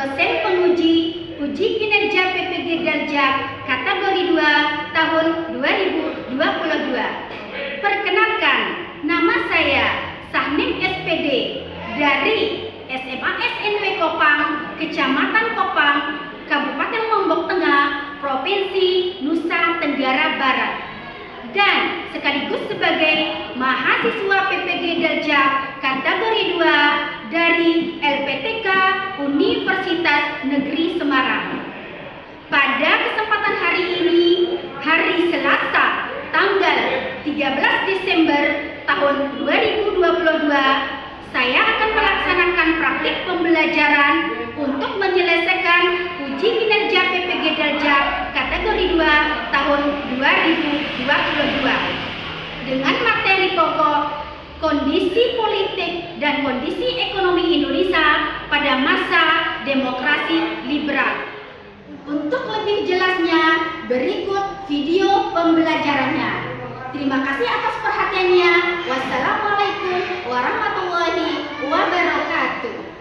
dosen penguji uji kinerja PPG Daljak kategori 2 tahun 2022. Perkenalkan, nama saya Sahnim SPD dari SMA SNW Kopang, Kecamatan Kopang, Kabupaten Lombok Tengah, Provinsi Nusa Tenggara Barat, dan sekaligus sebagai mahasiswa PPG Daljak kategori 2 dari LPTK Universitas Negeri Semarang. Pada kesempatan hari ini, hari Selasa, tanggal 13 Desember tahun 2022, saya akan melaksanakan praktik pembelajaran untuk menyelesaikan uji kinerja PPG Daljak kategori 2 tahun 2022 dengan materi pokok kondisi politik dan kondisi ekonomi Indonesia pada masa demokrasi liberal. Untuk lebih jelasnya, berikut video pembelajarannya. Terima kasih atas perhatiannya. Wassalamualaikum warahmatullahi wabarakatuh.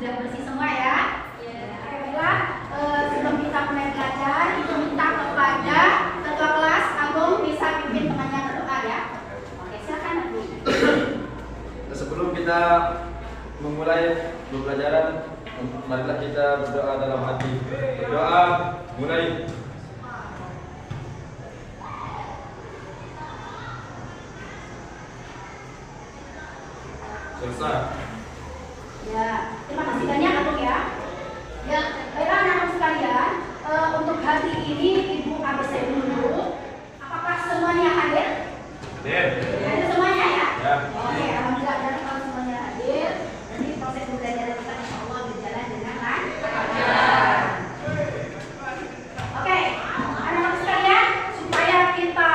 Sudah bersih semua ya. Alhamdulillah. Sebelum kita mulai belajar, itu minta kepada ketua kelas Agung bisa pimpin temannya berdoa ya. Oke, silakan. Sebelum kita memulai pembelajaran, marilah kita berdoa dalam hati. Berdoa mulai. Selesai. Ya, terima kasih banyak Agung ya. Ya, baiklah anak-anak sekalian, untuk hari ini Ibu ABC dulu. Apakah semuanya hadir? Hadir. Hadir semuanya ya? Ya. Oke, alhamdulillah dari kalau semuanya hadir, nanti proses pembelajaran kita insya Allah berjalan dengan lancar. Oke, anak-anak sekalian, supaya kita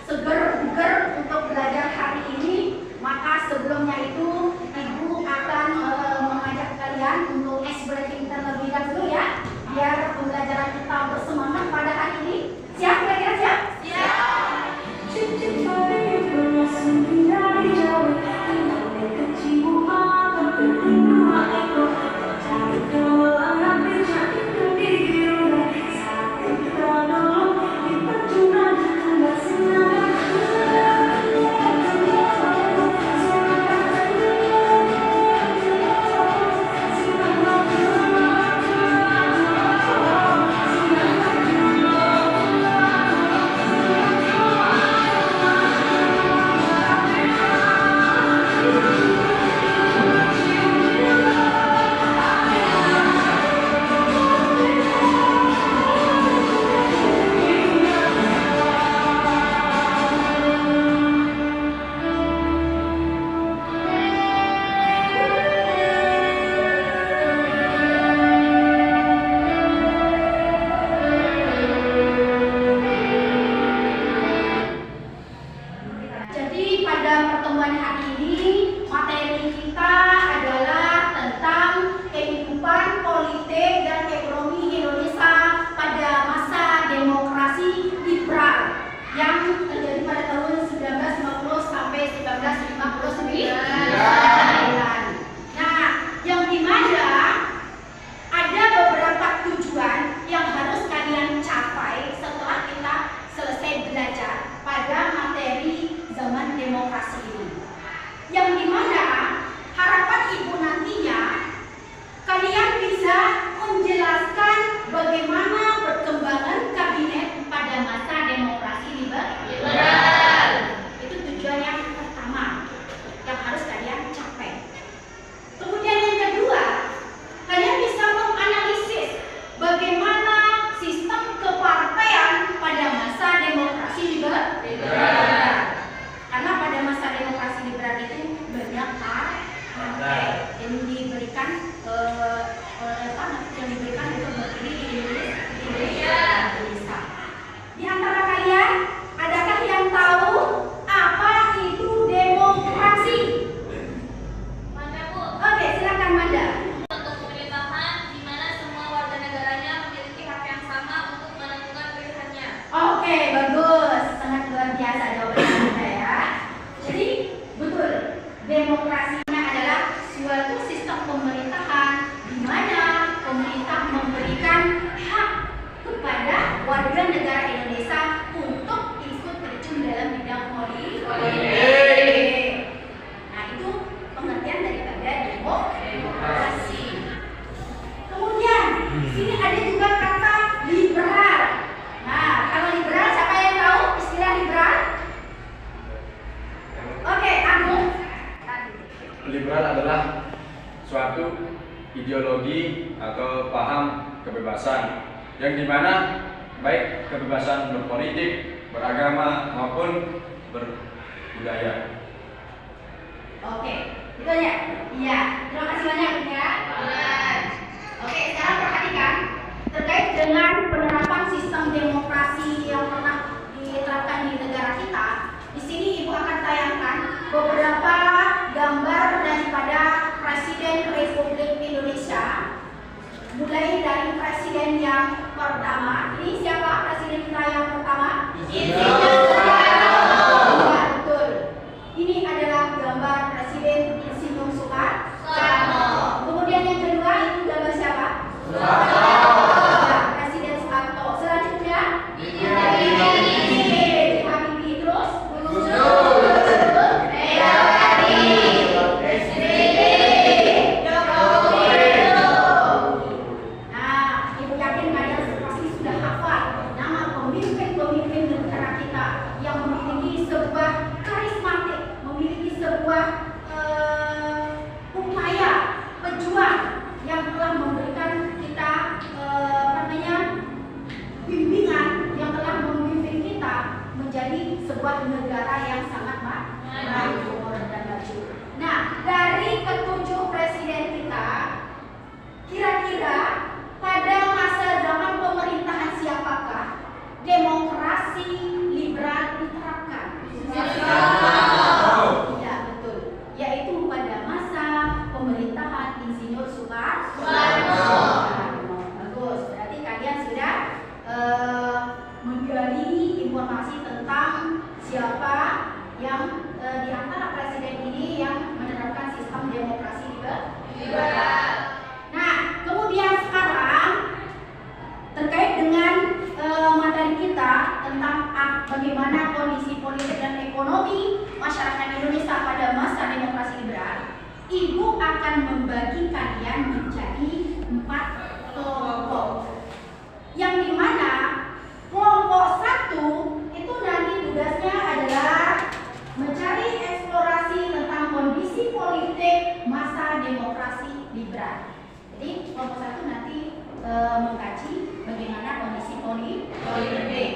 seger-buger untuk belajar hari ini, maka sebelumnya itu Ibu akan mengajak kalian untuk ice breaking terlebih dahulu ya, biar pembelajaran kita bersemangat pada hari ini. Siap? Kira-kira siap? Siap. kehidupan politik dan ekonomi Indonesia pada masa demokrasi liberal yang terjadi pada tahun 1950 sampai 1959. Nah, yang dimana ada beberapa tujuan yang harus kalian capai setelah kita selesai belajar pada materi zaman demokrasi ini. Yang dimana harapan ibu nantinya kalian bisa menjelaskan bagaimana perkembangan kabinet pada masa demokrasi liberal. Itu tujuan yang pertama yang harus kalian capai. Kemudian yang kedua, kalian bisa menganalisis bagaimana sistem kepartaian pada masa demokrasi liberal. Karena pada masa demokrasi liberal itu banyak partai yang diberikan untuk berdiri di Indonesia. Di antara kalian, adakah yang tahu apa itu demokrasi? Manda, Bu. Oke, silakan Manda. Untuk pemerintahan di mana semua warga negaranya memiliki hak yang sama untuk menentukan pilihannya. Oke, bagus. Sangat luar biasa jawaban Anda ya. Jadi, betul. Demokrasinya adalah suatu sistem pemerintahan di mana pemerintah memberikan hak kepada warga negara Indonesia untuk ikut terjun dalam bidang politik. Nah, itu pengertian daripada demokrasi. Kemudian, sini ada juga kata liberal. Nah, kalau liberal siapa yang tahu istilah liberal? Oke, Agung. Liberal adalah suatu ideologi atau paham kebebasan yang dimana baik kebebasan berpolitik, beragama maupun berbudaya. Oke, betul ya? Iya, terima kasih banyak ya. Oke, sekarang perhatikan terkait dengan penerapan sistem demokrasi yang pernah diterapkan di negara kita. Di sini Ibu akan tayangkan beberapa gambar daripada Presiden Republik Indonesia. Mulai dari presiden yang pertama. Ini siapa presiden kita yang pertama? Ya, betul. Ini adalah gambar Presiden Insinyur Soekarno. Kemudian yang kedua itu gambar siapa? Ya, Presiden Soeharto. Selanjutnya B.J. Habibie. Terus Nah, Ibu yakin kalian pasti sudah hafal nama pemimpin-pemimpin negara kita yang memiliki sebuah karismatik, memiliki sebuah upaya pejuang yang telah memberikan kita bimbingan, yang telah memimpin kita menjadi sebuah negara yang sangat makmur dan maju. Nah, dari ketujuh presiden kita, kira-kira pada masa zaman pemerintahan siapakah demokrasi liberal diterapkan? Ya, betul. Yaitu pada masa pemerintahan Insinyur Soekarno. Bagus. Berarti kalian sudah menggali informasi tentang siapa yang di antara presiden ini yang menerapkan sistem demokrasi liberal. Nah, kemudian sekarang terkait dengan materi kita tentang bagaimana kondisi politik dan ekonomi masyarakat Indonesia pada masa demokrasi liberal, Ibu akan membagi kalian menjadi 4 kelompok. Yang dimana kelompok 1 itu nanti tugasnya adalah mencari eksplorasi tentang kondisi politik masa demokrasi liberal. Jadi kelompok 1 nanti mengkaji bagaimana kondisi politik.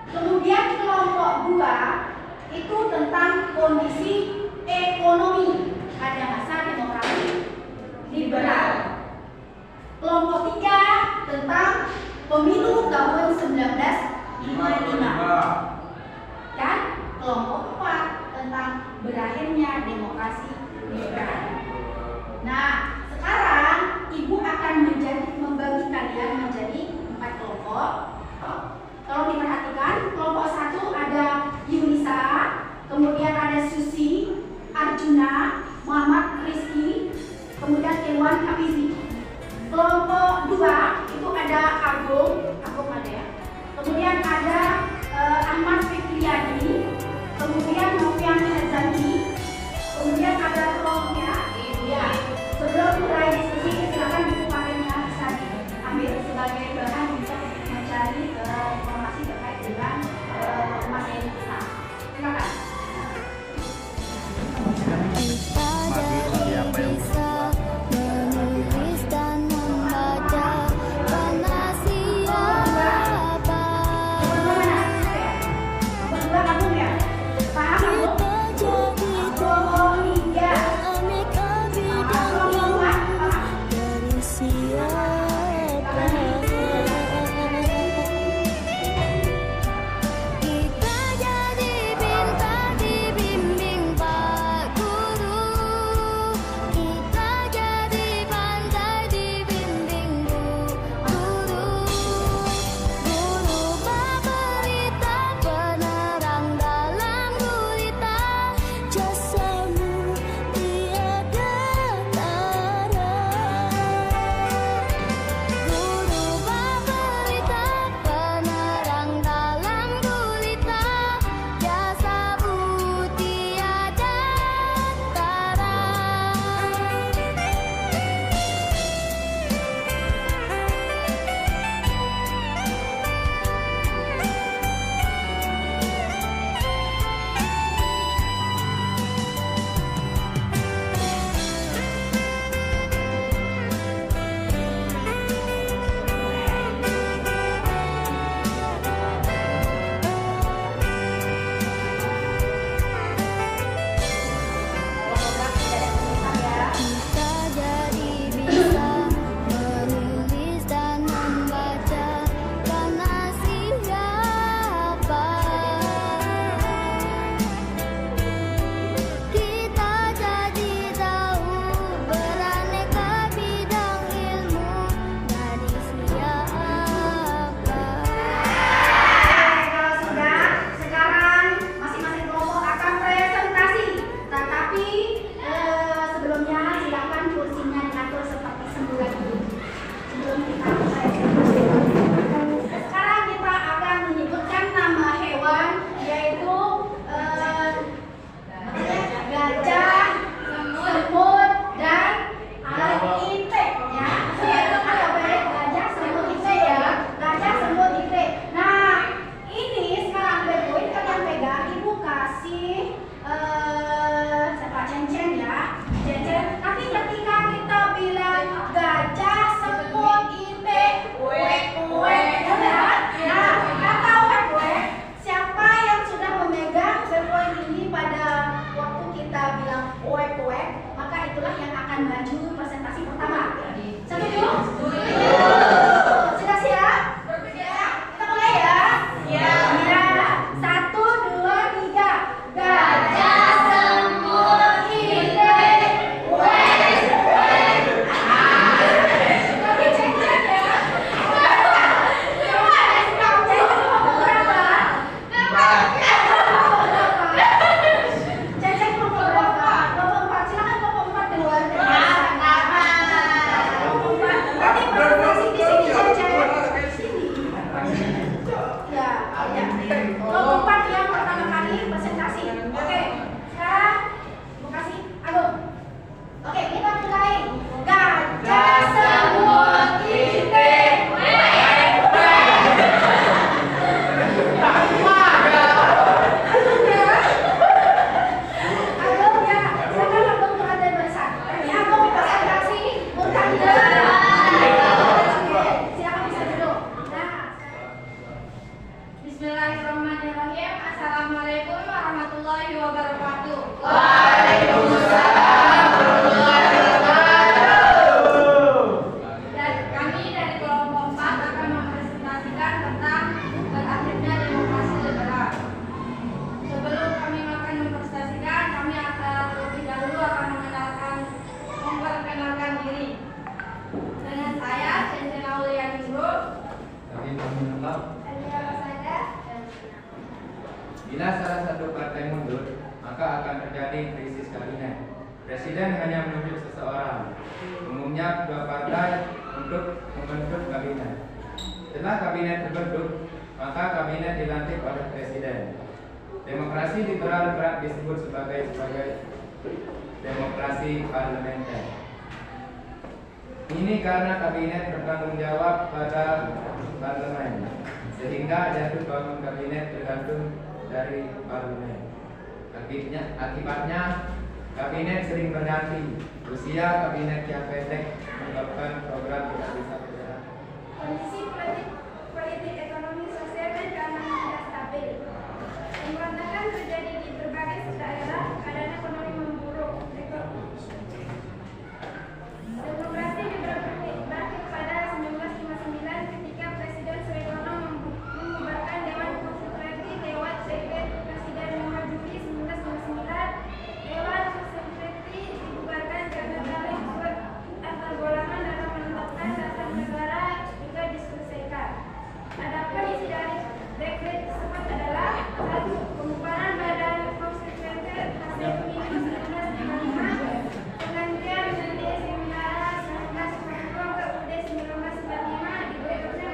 Kemudian kelompok 2 itu tentang kondisi ekonomi pada masa demokrasi liberal. Kelompok 3 tentang pemilu tahun 1955. Dan kelompok 4 tentang berakhirnya demokrasi liberal. Nah, sekarang ibu akan membagi kalian menjadi 4 kelompok. Tolong diperhatikan, kelompok 1 ada Yunisa, kemudian ada Susi, Arjuna, Muhammad Rizky, kemudian Irwan Hafizi. Kelompok 2 itu ada Agung ada ya. Kemudian ada Ahmad Fikriani, kemudian Novian Hazani, kemudian ada kelompoknya. Ya, sebelum mulai diskusi silakan buku papirnya bisa diambil sebagai bahan untuk mencari informasi terkait dengan materi kita. Silakan. Siapa yang bisa menulis dan membaca karena siapa? Berdua Agung ya? Paham Agung? Kelompok 3. Dari siapa? Kita jadi bintang dibimbing Pak Guru. Kita jadi pandai dibimbing Bu Guru. Guru berberita penerang dalam gulita, jasamu tiada tara. Guru berberita penerang dalam gulita, jasamu tiada tara. Kita jadi bisa menulis dan membaca karena siapa? Kita jadi tahu beraneka bidang ilmu dari siapa? Kalau sudah, sekarang masing-masing kelompok akan presentasi. Tetapi sebelumnya silakan kursinya diatur seperti semula dulu. Sebelum kita mulai. Sekarang kita akan menyebutkan nama hewan, yaitu gajah, semut, dan itik ya. Ada baik gajah, semut, itik ya. Gajah, semut, itik. Nah, ini sekarang Begoy kalian pegang, ibu kasih siapa Cencen ya. Cencen. Tapi ketika kita bilang gajah, semut, itik, ya. Nah, kata wek, siapa yang sudah memegang Begoy ini pada waktu kita bilang wek, maka itulah yang akan maju presentasi pertama. Setuju? Sudah siap? Kita mulai ya? Ya. 1, 2, 3. Gajah, semut, itik, Tapi Cencen ya. Cencen kelompok berapa? Cencen kelompok berapa? Kelompok 4. Silakan kelompok 4 keluar. Kelompok 4. Berarti akan terjadi krisis kabinet. Presiden hanya menunjuk seseorang, umumnya dua partai, untuk membentuk kabinet. Setelah kabinet terbentuk, maka kabinet dilantik oleh presiden. Demokrasi liberal kerap disebut sebagai demokrasi parlementer. Ini karena kabinet bertanggung jawab pada parlemen, sehingga jatuh bangun kabinet tergantung dari parlemen. Akibatnya kabinet sering berganti. Usia kabinet yang pendek menyebabkan program tidak bisa berjalan. Kondisi politik ekonomi sosial dan keamanan tidak stabil. Pemberontakan terjadi di berbagai daerah, keadaan ekonomi memburuk. Demokrasi berakhir pada 1959 ketika Presiden Soekarno membubarkan Dewan Konstitusi lewat dekret Presiden Muhammad Juli 1959. Dewan Konstitusi dibubarkan karena saling suat antar golongan dalam menetapkan dasar negara juga diselesaikan. Adapun isi dari dekret tersebut adalah: 1. Pembubaran Badan Konstitusi hasil pemilu 1955, penggantian menjadi Seminara 1990 ke UUD 1995, di berikutnya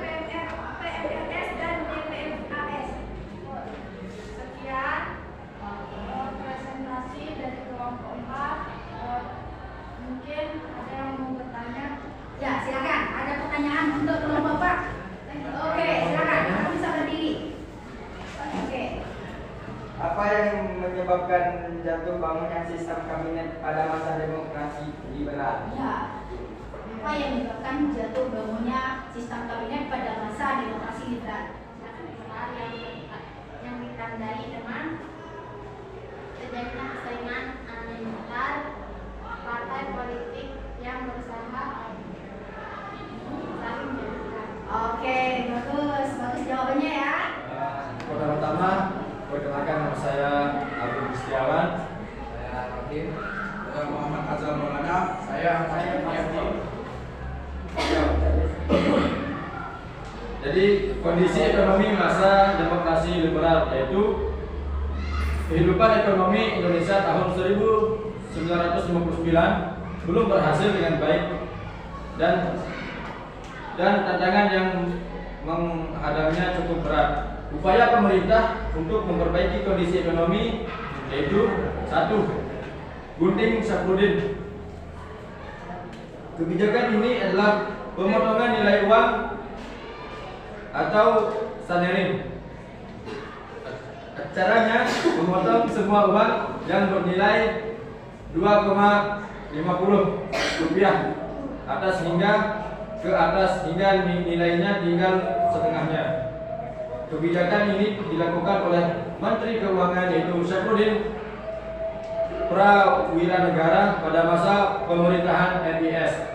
PMLS dan DPMAS. Sekian presentasi dari kelompok 4. Mungkin ada yang mau bertanya? Ya, silakan. Ada pertanyaan untuk kelompok 4? Oke, silakan. Kamu bisa berdiri. Oke. Apa yang menyebabkan jatuh bangunnya sistem kabinet pada masa demokrasi liberal? Ya. Apa yang menyebabkan jatuh bangunnya sistem kabinet pada masa demokrasi liberal? Yang ditandai dengan terjadinya persaingan antar partai politik yang berusaha saling menjatuhkan. Oke, bagus. Bagus jawabannya ya. Pertama-tama, perkenalkan nama saya Abdul Setiawan. Saya Rohim. Saya Muhammad Azam Maulana. Saya Mayati. Jadi kondisi ekonomi masa demokrasi liberal yaitu kehidupan ekonomi Indonesia tahun 1959 belum berhasil dengan baik dan tantangan yang menghadangnya cukup berat. Upaya pemerintah untuk memperbaiki kondisi ekonomi yaitu 1. Gunting Safruddin. Kebijakan ini adalah pemotongan nilai uang atau sanerin. Caranya memotong semua uang yang bernilai 2,50 rupiah atas hingga ke atas hingga nilainya tinggal setengahnya. Kebijakan ini dilakukan oleh Menteri Keuangan yaitu Safruddin Prawiranegara pada masa pemerintahan RIS.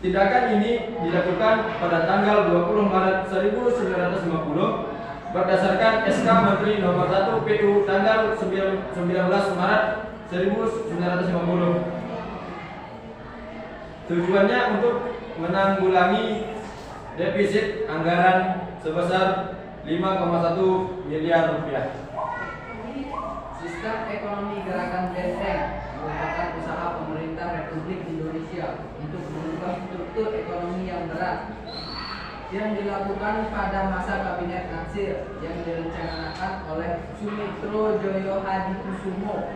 Tindakan ini dilakukan pada tanggal 20 Maret 1950 berdasarkan SK Menteri Nomor 1 PU tanggal 19 Maret 1950. Tujuannya untuk menanggulangi defisit anggaran sebesar 5,1 miliar rupiah. Sistem ekonomi gerakan Benteng merupakan usaha pemerintah Republik Indonesia untuk mengubah struktur ekonomi yang berat yang dilakukan pada masa Kabinet Natsir yang direncanakan oleh Sumitro Joyo Hadikusumo.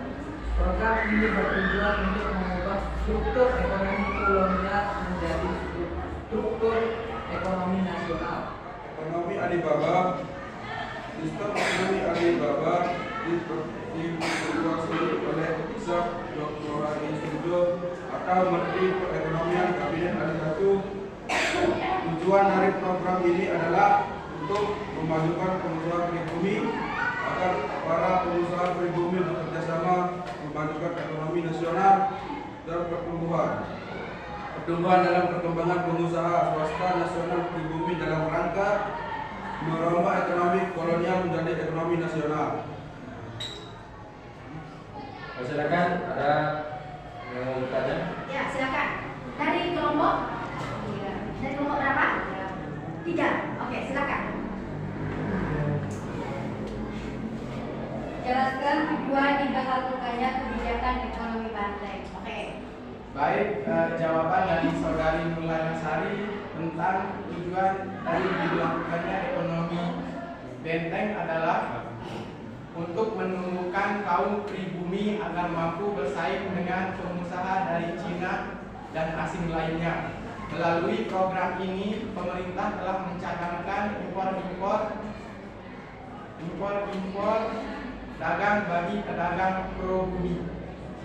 Program ini bertujuan untuk mengubah struktur ekonomi kolonial menjadi struktur ekonomi nasional. Ekonomi Alibaba. Sistem ekonomi Alibaba dikuasai oleh Isaac Dr. Hadi Sujo atau Menteri Perekonomian Kabinet Ali 1. Tujuan dari program ini adalah untuk memajukan pengusaha pribumi agar para pengusaha pribumi bekerjasama memajukan ekonomi nasional dan pertumbuhan dalam perkembangan pengusaha swasta nasional pribumi dalam rangka merombak ekonomi kolonial menjadi ekonomi nasional. Silakan, ada yang mau bertanya? Ya, silakan. Dari kelompok? Dari kelompok berapa? 3. Oke, silakan. Jelaskan tujuan dibagi adanya kebijakan ekonomi banteng. Oke. Baik, jawaban dari Saudari Nurlana Sari tentang tujuan dari dilakukannya ekonomi benteng adalah untuk menumbuhkan kaum pribumi agar mampu bersaing dengan pengusaha dari Cina dan asing lainnya. Melalui program ini, pemerintah telah mencadangkan impor dagang bagi pedagang pro bumi.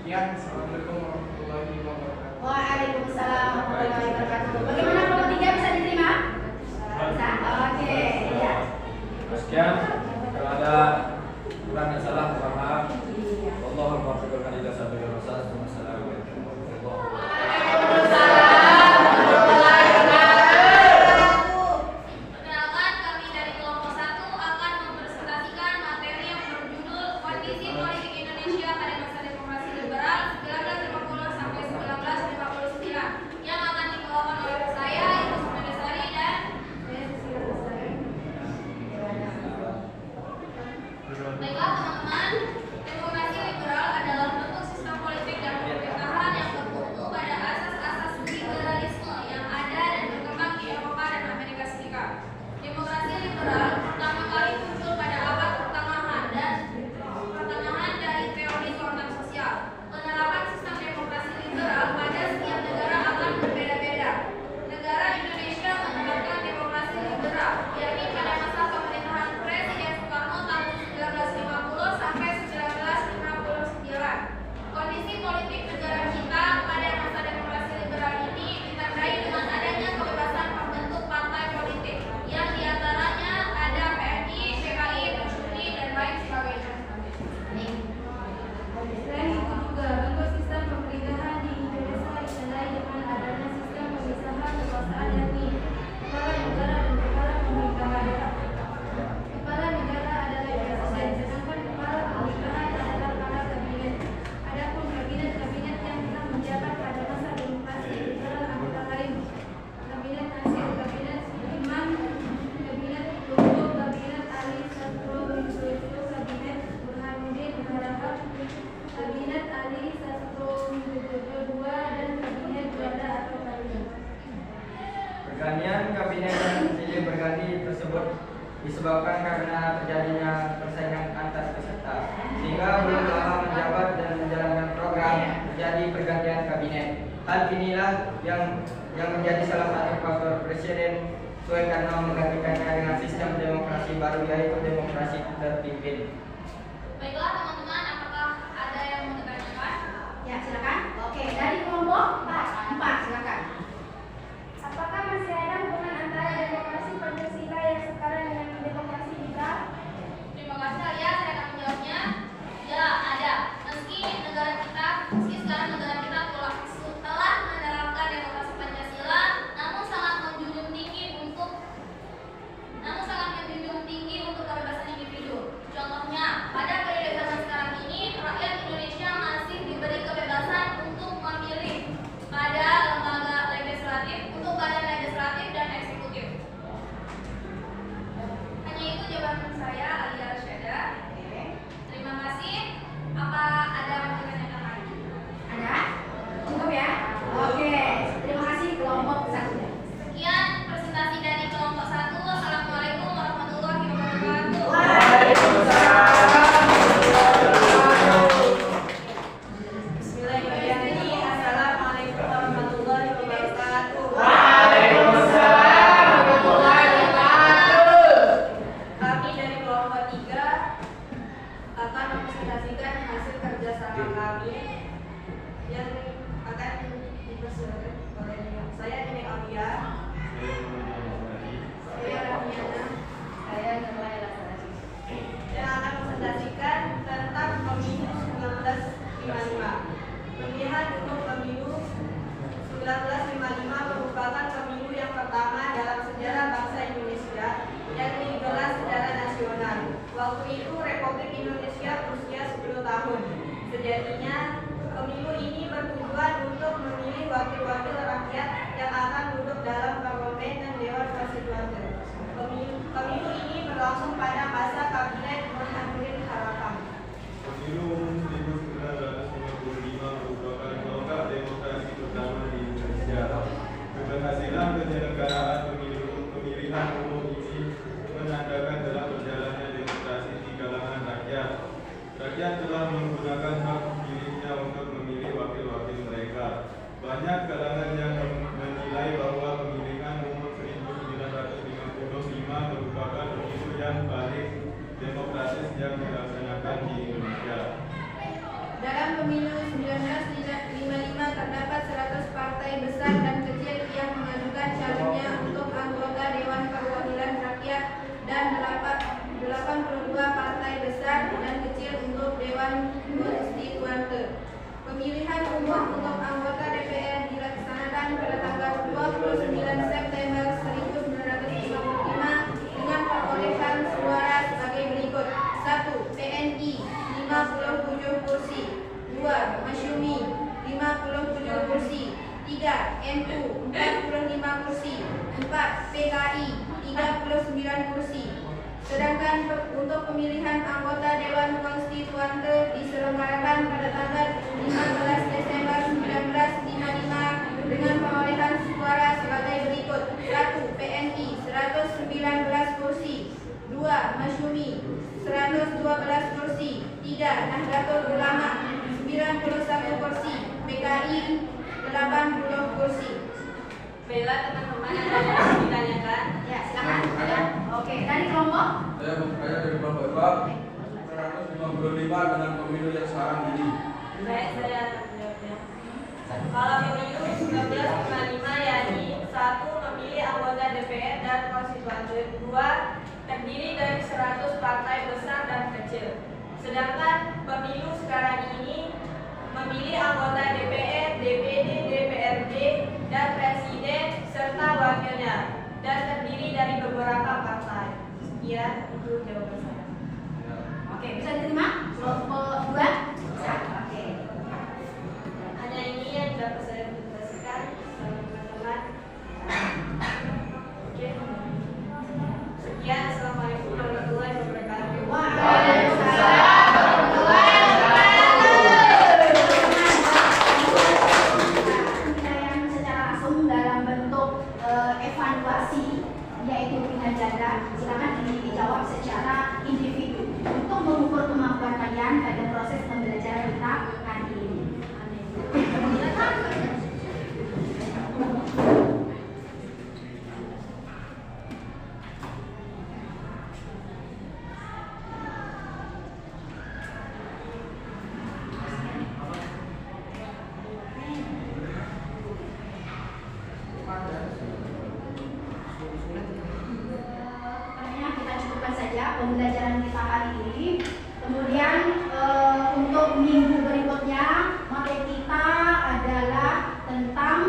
Sekian, Assalamualaikum warahmatullahi wabarakatuh. Waalaikumsalam warahmatullahi wabarakatuh. Bagaimana kelompok 3 bisa diterima? Bisa. Oke, ya. Sekian, kalau ada kurang dan salah, mohon maaf. Wallahul muwaffiq ila sabilir rasyad. Wassalamualaikum warahmatullahi Perkenalkan, kami dari kelompok 1 akan mempresentasikan materi yang berjudul Kondisi Politik Indonesia pada Masa Demokrasi Liberal 1950 sampai 1959 yang akan dibawakan oleh saya, Ibu Sumedasari dan saya Cecilia Lestari. Baiklah teman-teman, demokrasi liberal adalah bentuk sistem politik dan pemerintahan yang bertumpu pada asas-asas liberalisme yang ada dan berkembang di Eropa dan Amerika Serikat. Demokrasi liberal pertama kali muncul pada abad pertengahan dari teori kontak sosial. Penerapan sistem demokrasi liberal pada setiap negara akan berbeda-beda. Negara Indonesia menerapkan demokrasi liberal, yakni pada masa pemerintahan Presiden Soekarno tahun 1950 sampai 1959. Kondisi politik negara kita pada masa demokrasi liberal ini ditandai dengan adanya kebebasan membentuk partai politik, yang diantaranya ada PNI, PKI, Persuni, dan lain sebagainya. Selain itu juga bentuk sistem pemerintahan di Indonesia ditandai dengan adanya sistem pemisahan kekuasaan, yakni kepala negara dan kepala pemerintahan. Kepala negara adalah presiden, sedangkan kepala pemerintahan adalah para kabinet. Adapun kabinet-kabinet yang telah menjabat pada masa demokrasi liberal antara lain Kabinet Nasir, Kabinet Sudirman, Kabinet Tunggu, Kabinet Ali Sastro Widodo, Kabinet Burhanuddin Harahap, Kabinet Ali Sastro Widodo II, dan Kabinet Belanda atau Kabinet. Pergantian kabinet yang silih berganti tersebut disebabkan karena terjadinya persaingan antar peserta, sehingga belum lama menjabat dan menjalankan program terjadi pergantian kabinet. Hal inilah yang menjadi salah satu faktor Presiden Soekarno menggantikannya dengan sistem demokrasi baru, yaitu demokrasi terpimpin. Baiklah teman-teman, apakah ada yang mau ditanyakan? Ya, silakan. Oke, dari kelompok 4 silakan. Apakah masih ada hubungan antara demokrasi Pancasila yang sekarang dengan demokrasi liberal? Terima kasih Alia, saya akan menjawabnya. Ya, ada. Meski sekarang negara kita telah menerapkan demokrasi Pancasila, namun sangat menjunjung tinggi untuk kebebasan individu. Contohnya, pada periode zaman sekarang ini, rakyat Indonesia masih diberi kebebasan untuk memilih pada lembaga legislatif, untuk badan legislatif dan eksekutif. Hanya itu jawaban saya, Alia Arsyada. Terima kasih. Apa ada yang mau ditanyakan lagi? Ada? Cukup ya? Oke, terima kasih kelompok 1. Sekian presentasi dari kelompok 1. Assalamualaikum warahmatullahi wabarakatuh. Bismillahirrahmanirrahim. Assalamualaikum warahmatullahi wabarakatuh. Kami dari kelompok 3 akan mempresentasikan hasil kerjasama kami yang akan dipersilakan oleh saya Nenek Alia, saya Ramiana, saya Nurlana Lasari, yang akan mempresentasikan tentang pemilu 1955. Pemilihan umum pemilu 1955 merupakan pemilu yang pertama dalam sejarah bangsa Indonesia yang digelar secara nasional. Waktu itu Republik Indonesia berusia 10 tahun. Sejatinya pemilu ini bertujuan untuk memilih wakil-wakil rakyat yang akan duduk dalam parlemen dan dewan konstituante. Pemilu ini berlangsung pada masa kabinet Burhanuddin Harahap. Pemilu 1955 pemilu 1955 terdapat 100 partai besar dan kecil yang mengajukan calonnya untuk anggota Dewan Perwakilan Rakyat dan 82 partai besar dan kecil untuk Dewan Konstituante. Pemilihan umum untuk anggota DPR dilaksanakan pada tanggal 29 September 1955 dengan perolehan suara sebagai berikut. 1. PNI 57 kursi. 2. Masyumi 57 kursi. 3. NU 45 kursi. 4. PKI 39 kursi. Sedangkan untuk pemilihan anggota Dewan Konstituante diselenggarakan pada tanggal 15 Desember 1955 dengan perolehan suara sebagai berikut. 1. PNI 119 kursi. 2. Masyumi 112 kursi. 3. Nahdlatul Ulama 91 kursi. PKI 80 kursi. Baiklah teman-teman, ada yang ditanyakan? Ya, silakan. Ya. Oke, dari kelompok. Saya bertanya dari kelompok Iqbal, 195 dengan pemilu yang sekarang ini. Baik, saya akan menjawabnya. Kalau pemilu 1955 yakni 1. Memilih anggota DPR dan konstituante. 2. Terdiri dari 100 partai besar dan kecil. Sedangkan pemilu sekarang ini memilih anggota DPR, DPD, DPRD, dan presiden serta wakilnya dan terdiri dari beberapa partai. Sekian itu jawaban saya. Oke, bisa diterima? Kelompok 2? Bisa. Oke. Hanya ini yang dapat saya presentasikan sama teman-teman. Oke. Sekian, assalamualaikum warahmatullahi wabarakatuh. Waalaikumsalam. Penilaian secara langsung dalam bentuk evaluasi, yaitu pilihan ganda. Silakan dijawab secara individu untuk mengukur kemampuan kalian pada proses pembelajaran kita hari ini. Kita cukupkan saja pembelajaran kita hari ini. Kemudian untuk minggu berikutnya materi kita adalah tentang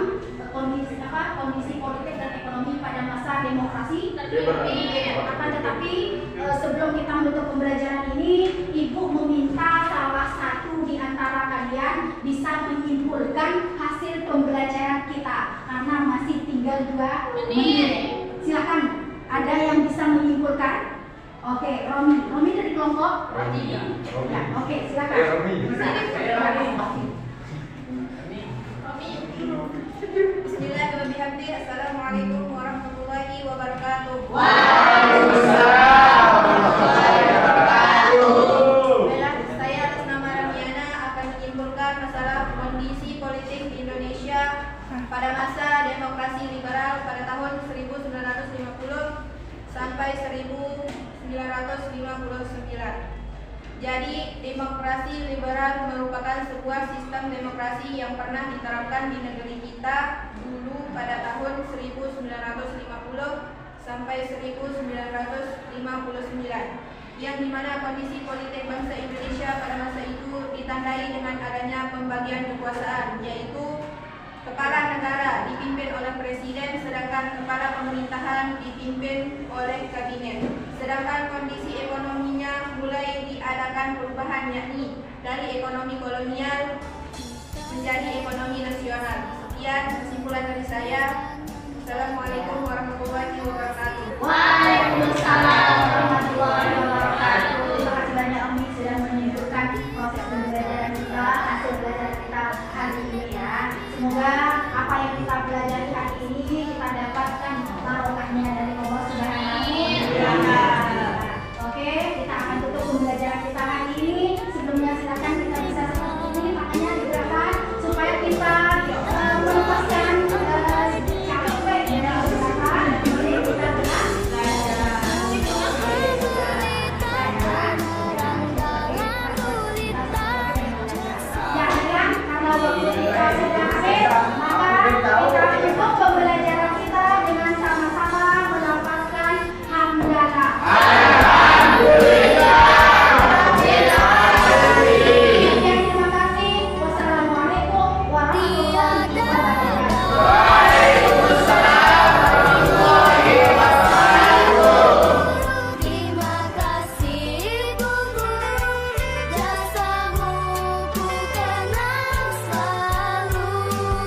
kondisi politik dan ekonomi pada masa demokrasi. Akan tetapi sebelum kita menutup pembelajaran ini, Ibu meminta salah satu di antara kalian bisa menyimpulkan hasil pembelajaran kita karena masih tinggal 2 menit. Silakan. Ada yang bisa menyimpulkan? Oke, Romi dari kelompok? Romi. Ya, oke, silakan. Romi. Bismillahirrahmanirrahim. Assalamualaikum warahmatullahi wabarakatuh. Waalaikumsalam warahmatullahi wabarakatuh. Baiklah, saya atas nama Ramiana akan menyimpulkan masalah kondisi politik di Indonesia pada masa demokrasi liberal pada tahun 1950 sampai 1959. Jadi, demokrasi liberal merupakan sebuah sistem demokrasi yang pernah diterapkan di negeri kita dulu pada tahun 1950 sampai 1959, yang dimana kondisi politik bangsa Indonesia pada masa itu ditandai dengan adanya pembagian kekuasaan, yaitu kepala negara dipimpin oleh presiden, sedangkan kepala pemerintahan dipimpin oleh kabinet. Sedangkan kondisi ekonominya mulai diadakan perubahan, yakni dari ekonomi kolonial menjadi ekonomi nasional. Sekian kesimpulan dari saya. Assalamualaikum warahmatullahi wabarakatuh. Waalaikumsalam.